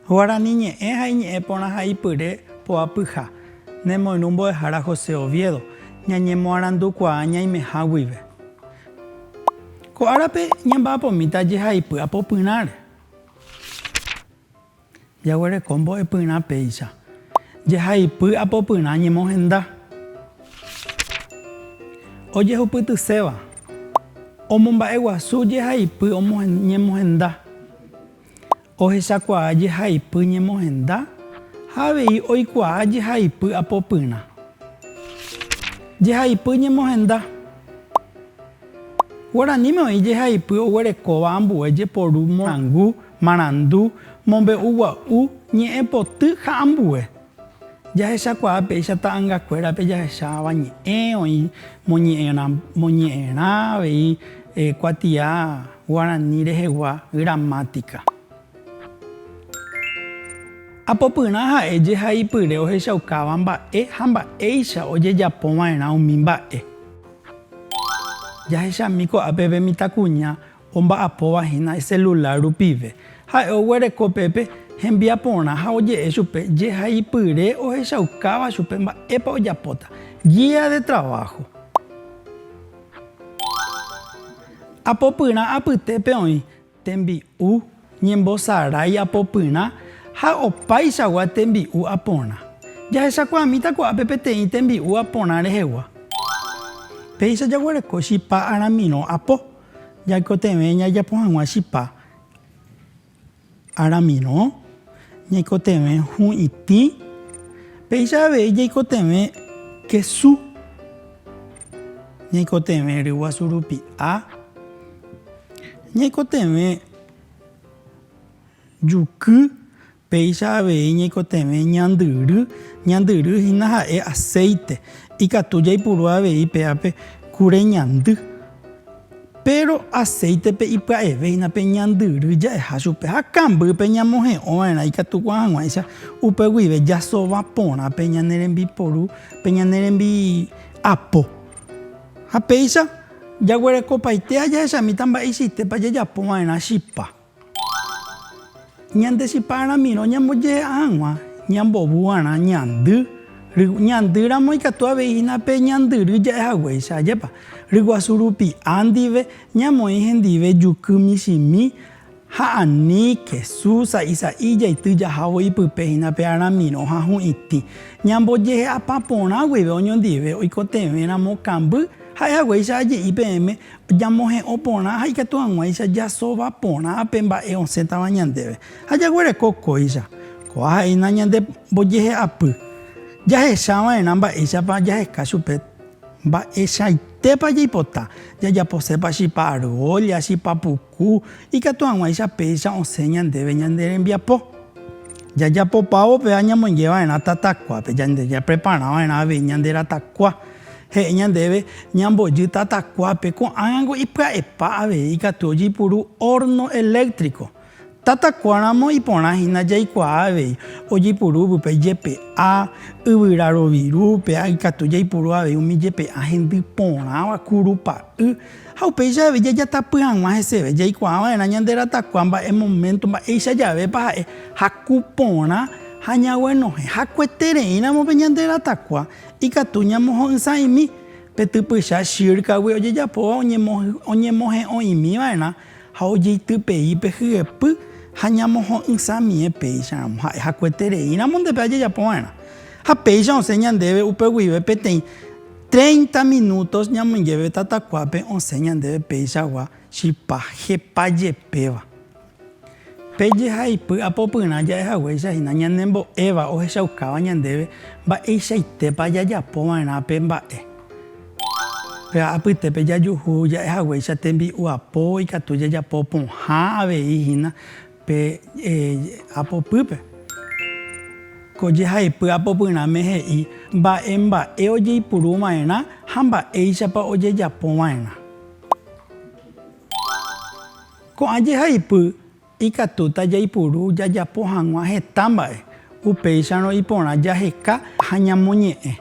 Guarani ñe'ẽ ha iñe'ẽ porã ha ipyre poapyha nemoirũ mbo'ehára José Oviedo ñañemoarandukuaa ñaimeha guive. Ko árape ñamba'apomíta jehaipy apopyráre. Jaguereko mbo'epyrã péicha. Jehaipy apopyrã ñemohenda. Ojehupytyséva. Omomba'eguasu jehaipy ñemohenda. Ohechakuaa jehaipy ñemohenda ha avei oikuaa jehaipy apopyrã. Jehaipy ñemohenda. Guaraníme oĩ jehaipy oguerekóva ambue jeporu morangu, marandu, mombe'u gua'u, ñe'ẽ poty ha ambue. Jahechakuaa péicha ta'ãngakuérape jahecháva ñe'ẽ oĩ moñe'ẽrã avei kuatia guarani rehegua gramática. Apopyrã ha'e jehaipyre ohechaukáva mba'e ha mba'éicha ojejapova'erã umi mba'e. Jahechámi ko'ápe mitãkuña omba'apovahína celular rupive. Ha'e oguereko pépe hembiaporã ha oje'e chupe jehaipyre ohechaukáva chupe mba'épa ojapóta. Guía de trabajo. Apopyrã apytépe oĩ tembi'u ñembosarái apopyrã ha opaichagua tembi'u aporã. Jahechakuaamíta ko'ápe peteĩ tembi'u aporã rehegua. Péicha jaguereko chipa aramirõ apo. Jaikotevẽ ñajapo hag̃ua chipa aramirõ, ñaikotevẽ hu'itĩ, péicha avei jaikotevẽ kesu, ñaikotevẽ ryguasu rupi'a, ñaikotevẽ juky, péicha avei ñaikotevẽ ñandyry hína ha'e aceite ikatu jaipuru avei péape kure ñandy. Pero aceitepe ipya'evéhina pe ñandyry ja'eha chupe ha kambýpe ñamohe'õva'erã ikatukuã hag̃uáicha upe guive jasóva porã pe ñane rembiporu pe ñane rembiapo. Ha péicha jaguerekopaitéha jahechamíta mba'eichaitépa jajapova'erã chipa. Ñande chipa aramirõ ñambojehe'a hag̃ua ñambovúvarã ñandy. Ñandyramo ikatu aveihína pe ñandyry ja'ehaguéicha ajépa. Ryguasu rupi'a ndive ñamoĩ hendive juky michimi ha ani, kesu, sa'i jaity jahávo ipypehína pe aramirõ ha hu'itĩ. Ñambojehe'apa porã guive oñondive oikotevẽramo kamby ha'ehaguéicha aje'i peẽme ñamohe'õ porã ha ikatu hag̃uáicha jasóva porã pe mba'e osẽtava ñandéve. Ha jaguereko kóicha. Ko'áha'ina ñande mbojehe'apy. Jahechava'erã mba'éichapa jaheka chupe mba'eichaitépa jaipota jajaposépa chipa argolla, chipa puku, ikatu hag̃uáicha péicha osẽ ñandéve ñande rembiapo. Jajapopávope ha ñamoingemava'erã tatakuápe ñande japreparava'erã avei ñande ratakua. He'ẽ ñandéve ñambojy tatakuápe ko'ãngo ipya'epa avei ikatu ojeipuru horno eléctrico. Tatakuáramo iporãhína jaikuaa avei ojeipuru pype jepe'a, yvyra rovirúpe ikatu jaipuru avei umi jepe'a hendy porãva, kurupa'y. Ha upéicha avei jajatapy hag̃ua heseve jaikuaava'erã ñande ratakua mba'e momento mba'éicha javépa ha'e haku porã ha ñaguenohẽ hakuetereíramope ñande ratakua ikatu ñamoho'ysãimi pe typycha shirkagui ojejapóva oñemohe'õimiva'erã ha ojeity hyepy ha ñamoho'ysãmie péicharamo ha'e hakuetereíramo nde pe ajejapova'erã. Ha péicha osẽ ñandéve upe guive peteĩ 30 minutos ñamoingjéve tatakuápe osẽ ñandéve péichagua chipa jepajepéva. Pe jehaipy apopyrã ja'ehaguéichahína ñanembo'éva ohechaukáva ñandéve mba'eichaitépa jajapova'erã pe mba'e. Pe apytépe jajuhu ja'ehaguéicha tembi'u apo ikatu jajapo pohã aveihína pe apopýpe. Ko jehaipy apopyräme he'i mba'e ojeipuruva'erã ha mba'éichapa ojejapova'erã. Ko'ã jehaipy ikatúta jaipuru jajapo hag̃ua heta mba'e upéicharõ iporã jaheka ha ñamoñe'ẽ.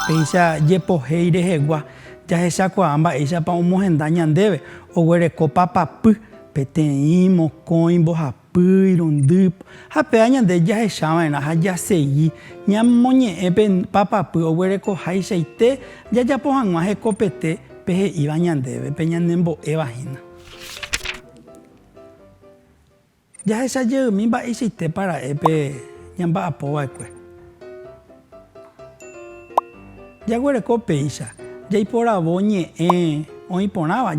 Péicha jepohéi rehegua jahechakuaa mba'éichapa omohenda ñandéve oguereko papapy peteĩ, mokõi, mbohapy, irundy. Hapea ñande jahechava'erã ha jasei ñamoñe'ẽ papapy oguerekoháichaite jajapo hag̃ua hekopete pehe'íva ñandéve peñanembo'evahína. Jahechajeými mba'eichaite para'e pe ñamba'apova'ekue. Jaguereko péicha jaiporavo ñe'ẽ oĩporãva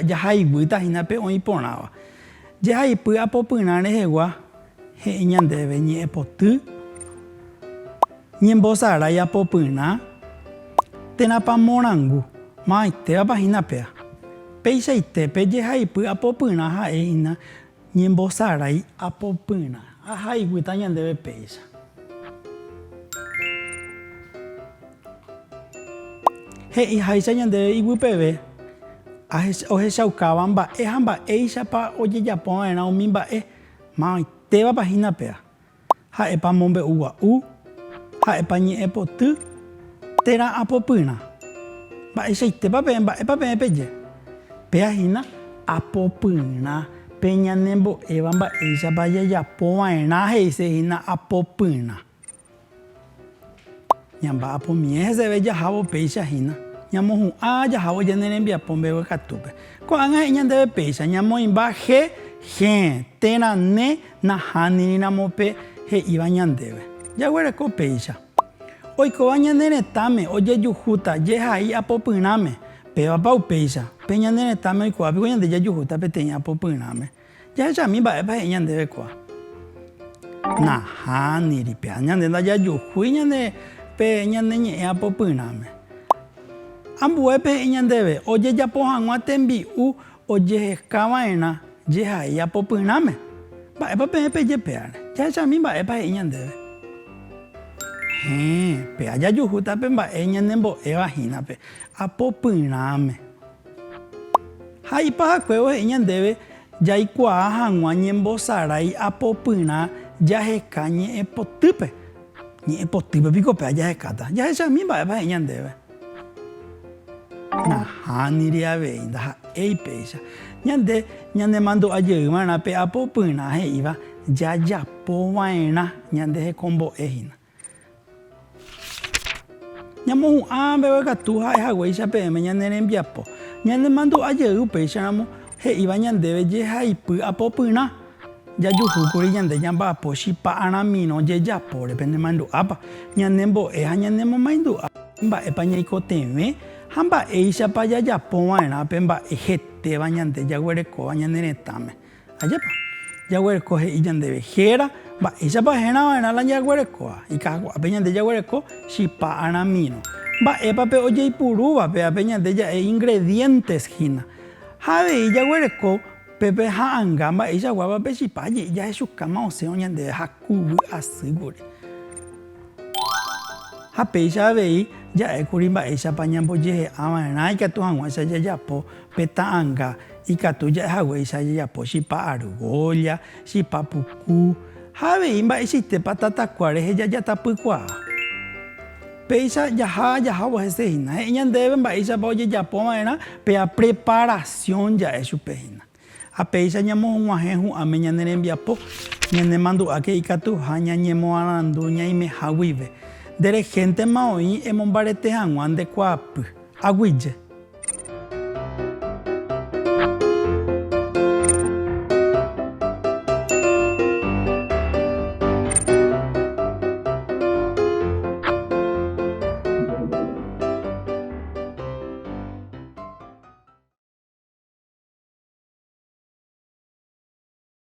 jahaivytahína pe oĩporãva. Jehaipy apopyrã rehegua he'i ñandéve ñe'ẽpoty, ñembosarái apopyrã, térãpa morangu ma'aitevapahína péa. Péichaitépe jehaipy apopyrã ha'ehína ñembosarái apopyrã. Ahaivyta ñandéve péicha. He'iháicha ñandéve iguipeve ohechaukáva mba'e ha mba'éichapa ojejapova'erã umi mba'e ma'aitevapahína péa. Ha'épa mombe'u gua'u, ha'épa ñe'ẽpoty, térã apopyrã. Mba'eichaitépa peẽ, mba'épa peẽ peje. Peahína apopyrã peñanembo'éva mba'éichapa jajapova'erã he'isehína apopyrã. Ñamba'apomíe heseve jahávo péichahína. Ñamohu'ã jahávo jane rembiapo mbeguekatúpe. Ko'ág̃a he'i ñandéve péicha ñamoĩmba je, térã ne nahániramo pe he'íva ñandéve. Jaguereko péicha. Oikóva ñane retãme ojejuhúta jehai apopyrãme pévapa upéicha. Pe ñane retãme oikóvapiko ñande jajuhúta peteĩ apopyrãme. Jahechami mba'épa he'i ñandéve kóa. Nahániri péa ñande ndajajuhúi ñande pe ñane ñe'ẽ apopyrãme. Ambuépe he'i ñandéve ojejapo hag̃ua tembi'u ojehekava'erã jehai apopyrãme. Mba'épa peẽ peje péare. Jahechami mba'épa he'i ñandéve. Péa jajuhúta pe mba'e ñanembo'evahína pe apopyrãme. Ha ipahakuévo he'i ñandéve jaikuaa hag̃ua ñembosarái apopyrã jaheka ñe'ẽpotýpe. Ñe'ẽpotýpe piko péa jahekáta. Jahechami mba'épa he'i ñandéve. Nahániri avei ndaha'éi péicha. Ñande ñanemandu'ajeýmarã pe apopyrã he'íva jajapova'erã ñande hekombo'ehína. Ñamohu'ã mbeguekatu ha'ehaguéicha peẽme ñane rembiapo. Ñanemandu'ajey upéicharamo he'íva ñandéve jehaipy apopyrã. Jajuhúkuri ñande ñamba'apo chipa aramirõ jejapóre penemandu'ápa. Ñanembo'e ha ñanemomaindu'a mba'épa ñaikotevẽ ha mba'éichapa jajapova'erã pe mba'e hetéva ñande jaguerekóva ñane retãme. Ajépa. Jaguereko he'i ñandéve héra mba'éichapa hérãva'erã la jaguerekóva. Ikakua'ape ñande jaguereko chipa aramirõ. Mba'épa pe ojeipurúva péape ñande ja'e ingredientes hína. Ha avei jaguereko pepe ha'ãnga mba'eichakuápa pe chipa jahechukáma osẽvo ñandéve hakuvy asýkuri. Ha péicha avei ja'ékuri mba'éichapa ñambojehe'ãva'erã ikatu hag̃uáicha jajapo pe ta'ãnga ikatu ja'ehaguéicha jajapo chipa argolla, chipa puku. Ha avei mba'eichaitépa tatakua rehe jajatapykuaa. Péicha jahávo hesehína. He'i ñandéve mba'éichapa ojejapova'erã pea preparación ja'e chupehína. Ha péicha ñamohu'ãhe hu'ãme ñane rembiapo ñanemandu'áke ikatuha ñañemoarandu ñaimeha guive. Nderejéntema oĩ emombarete hag̃ua ndekuaapy aguije.